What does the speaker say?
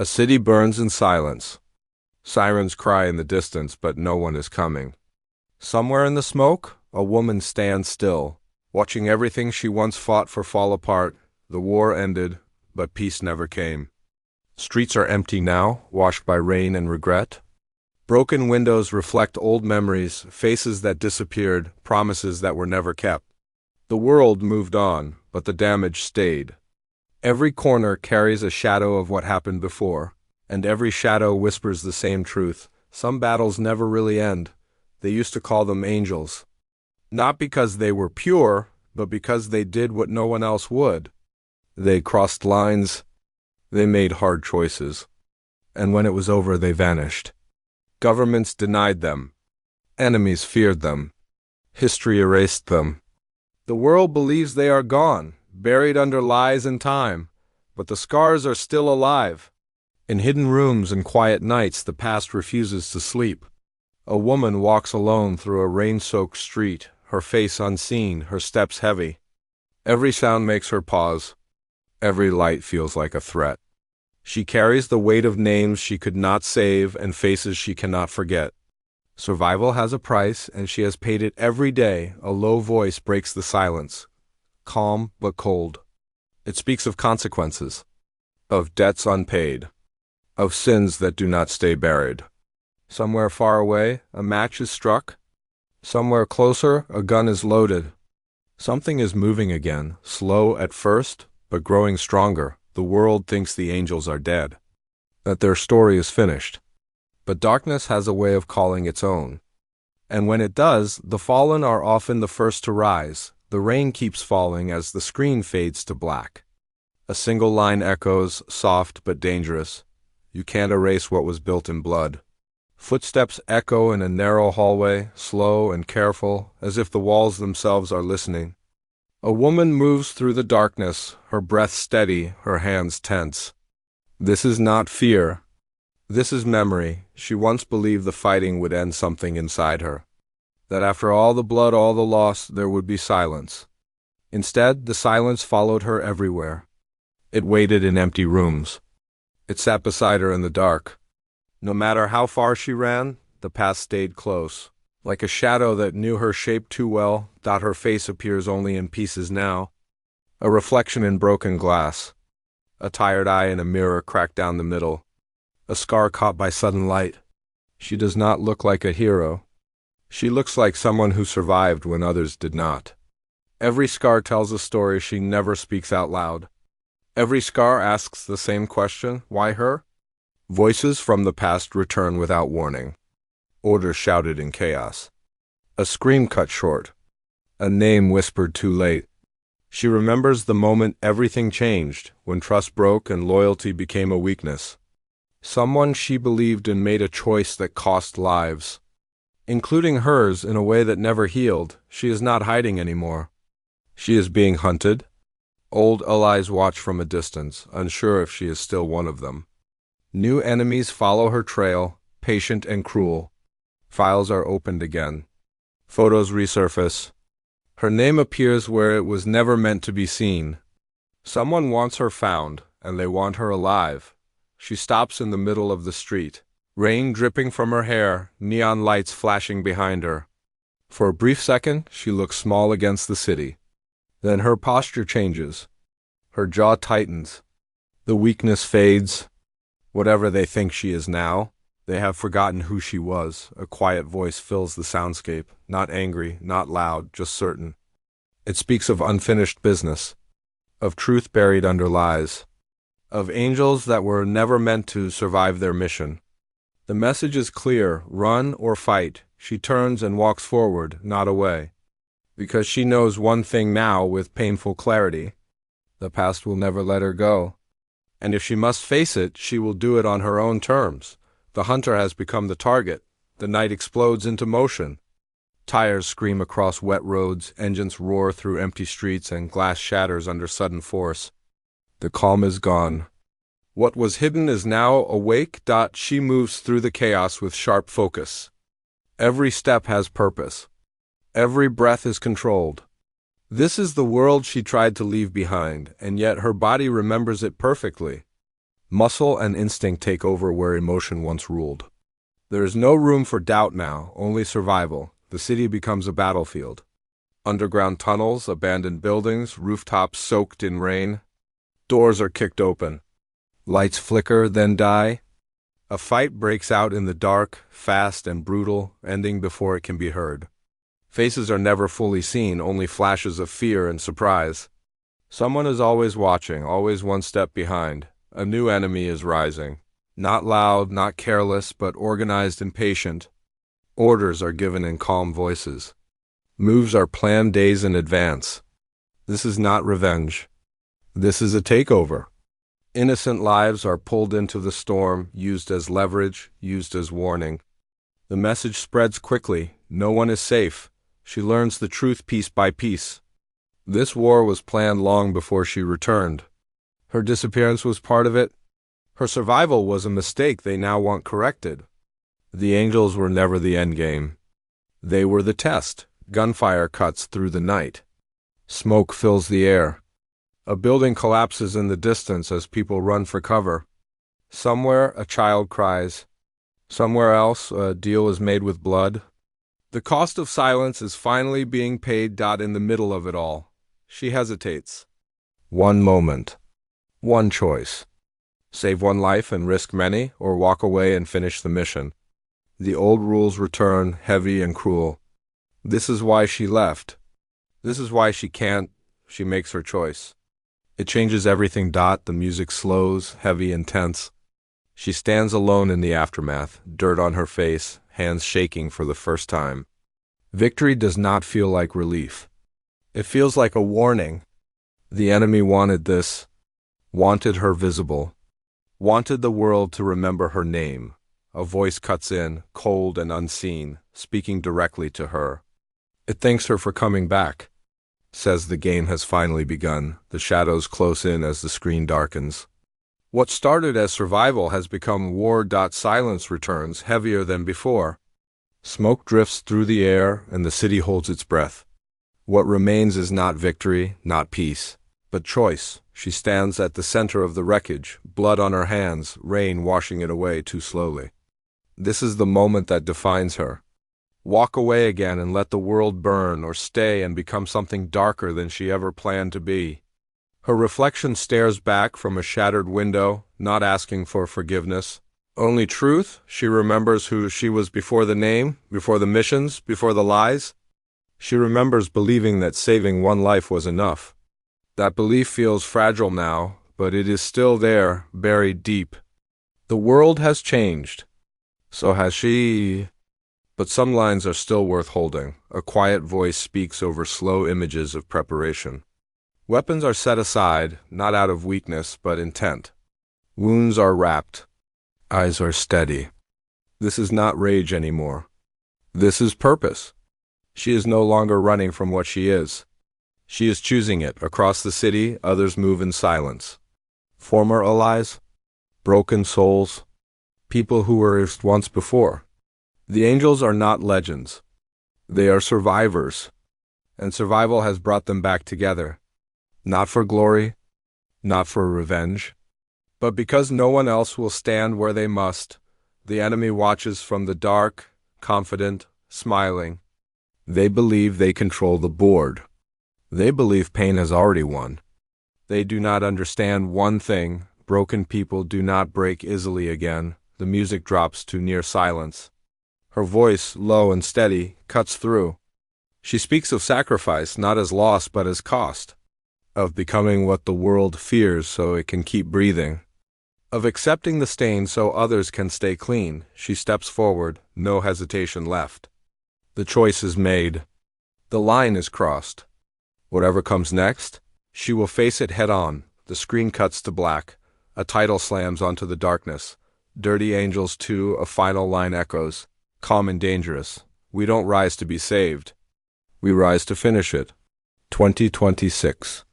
A city burns in silence. Sirens cry in the distance, but no one is coming. Somewhere in the smoke, a woman stands still, watching everything she once fought for fall apart. The war ended, but peace never came. Streets are empty now, washed by rain and regret. Broken windows reflect old memories, faces that disappeared, promises that were never kept. The world moved on, but the damage stayed. Every corner carries a shadow of what happened before, and every shadow whispers the same truth. Some battles never really end. They used to call them angels. Not because they were pure, but because they did what no one else would. They crossed lines. They made hard choices. And when it was over, they vanished. Governments denied them. Enemies feared them. History erased them. The world believes they are gone, buried under lies and time, but the scars are still alive. In hidden rooms and quiet nights, the past refuses to sleep. A woman walks alone through a rain-soaked street, her face unseen, her steps heavy. Every sound makes her pause. Every light feels like a threat. She carries the weight of names she could not save and faces she cannot forget. Survival has a price, and she has paid it every day. A low voice breaks the silence, calm but cold. It speaks of consequences, of debts unpaid, of sins that do not stay buried. Somewhere far away, a match is struck. Somewhere closer, a gun is loaded. Something is moving again, slow at first, but growing stronger. The world thinks the angels are dead, that their story is finished. But darkness has a way of calling its own. And when it does, the fallen are often the first to rise. The rain keeps falling as the screen fades to black. A single line echoes, soft but dangerous. You can't erase what was built in blood. Footsteps echo in a narrow hallway, slow and careful, as if the walls themselves are listening. A woman moves through the darkness, her breath steady, her hands tense. This is not fear. This is memory. She once believed the fighting would end something inside her. That after all the blood, all the loss, there would be silence. Instead, the silence followed her everywhere. It waited in empty rooms. It sat beside her in the dark. No matter how far she ran, the past stayed close. Like a shadow that knew her shape too well, her face appears only in pieces now. A reflection in broken glass. A tired eye in a mirror cracked down the middle. A scar caught by sudden light. She does not look like a hero. She looks like someone who survived when others did not. Every scar tells a story she never speaks out loud. Every scar asks the same question, why her? Voices from the past return without warning. Orders shouted in chaos. A scream cut short. A name whispered too late. She remembers the moment everything changed, when trust broke and loyalty became a weakness. Someone she believed in made a choice that cost lives. Including hers in a way that never healed. She is not hiding anymore. She is being hunted. Old allies watch from a distance, unsure if she is still one of them. New enemies follow her trail, patient and cruel. Files are opened again. Photos resurface. Her name appears where it was never meant to be seen. Someone wants her found, and they want her alive. She stops in the middle of the street. Rain dripping from her hair, neon lights flashing behind her. For a brief second, she looks small against the city. Then her posture changes. Her jaw tightens. The weakness fades. Whatever they think she is now, they have forgotten who she was. A quiet voice fills the soundscape, not angry, not loud, just certain. It speaks of unfinished business, of truth buried under lies, of angels that were never meant to survive their mission. The message is clear, run or fight. She turns and walks forward, not away. Because she knows one thing now with painful clarity. The past will never let her go. And if she must face it, she will do it on her own terms. The hunter has become the target. The night explodes into motion. Tires scream across wet roads, engines roar through empty streets, and glass shatters under sudden force. The calm is gone. What was hidden is now awake. She moves through the chaos with sharp focus. Every step has purpose. Every breath is controlled. This is the world she tried to leave behind, and yet her body remembers it perfectly. Muscle and instinct take over where emotion once ruled. There is no room for doubt now, only survival. The city becomes a battlefield. Underground tunnels, abandoned buildings, rooftops soaked in rain. Doors are kicked open. Lights flicker, then die. A fight breaks out in the dark, fast and brutal, ending before it can be heard. Faces are never fully seen, only flashes of fear and surprise. Someone is always watching, always one step behind. A new enemy is rising. Not loud, not careless, but organized and patient. Orders are given in calm voices. Moves are planned days in advance. This is not revenge. This is a takeover. Innocent lives are pulled into the storm, used as leverage, used as warning. The message spreads quickly. No one is safe. She learns the truth piece by piece. This war was planned long before she returned. Her disappearance was part of it. Her survival was a mistake they now want corrected. The angels were never the endgame. They were the test. Gunfire cuts through the night. Smoke fills the air. A building collapses in the distance as people run for cover. Somewhere, a child cries. Somewhere else, a deal is made with blood. The cost of silence is finally being paid. In the middle of it all, she hesitates. One moment. One choice. Save one life and risk many, or walk away and finish the mission. The old rules return, heavy and cruel. This is why she left. This is why she can't. She makes her choice. It changes everything. The music slows, heavy and tense. She stands alone in the aftermath, dirt on her face, hands shaking for the first time. Victory does not feel like relief. It feels like a warning. The enemy wanted this, wanted her visible, wanted the world to remember her name. A voice cuts in, cold and unseen, speaking directly to her. It thanks her for coming back. Says the game has finally begun. The shadows close in as the screen darkens. What started as survival has become war. Silence returns, heavier than before. Smoke drifts through the air, and the city holds its breath. What remains is not victory, not peace, but choice. She stands at the center of the wreckage, blood on her hands, rain washing it away too slowly. This is the moment that defines her. Walk away again and let the world burn, or stay and become something darker than she ever planned to be. Her reflection stares back from a shattered window, not asking for forgiveness. Only truth. She remembers who she was before the name, before the missions, before the lies. She remembers believing that saving one life was enough. That belief feels fragile now, but it is still there, buried deep. The world has changed. So has she. But some lines are still worth holding. A quiet voice speaks over slow images of preparation. Weapons are set aside, not out of weakness, but intent. Wounds are wrapped. Eyes are steady. This is not rage anymore. This is purpose. She is no longer running from what she is. She is choosing it. Across the city, others move in silence. Former allies, broken souls, people who were once before. The angels are not legends. They are survivors, and survival has brought them back together. Not for glory, not for revenge, but because no one else will stand where they must. The enemy watches from the dark, confident, smiling. They believe they control the board. They believe pain has already won. They do not understand one thing: broken people do not break easily again. The music drops to near silence. Her voice, low and steady, cuts through. She speaks of sacrifice, not as loss but as cost. Of becoming what the world fears so it can keep breathing. Of accepting the stain so others can stay clean. She steps forward, no hesitation left. The choice is made. The line is crossed. Whatever comes next, she will face it head on. The screen cuts to black. A title slams onto the darkness. Dirty Angels 2, a final line echoes. Calm and dangerous. We don't rise to be saved. We rise to finish it. 2026.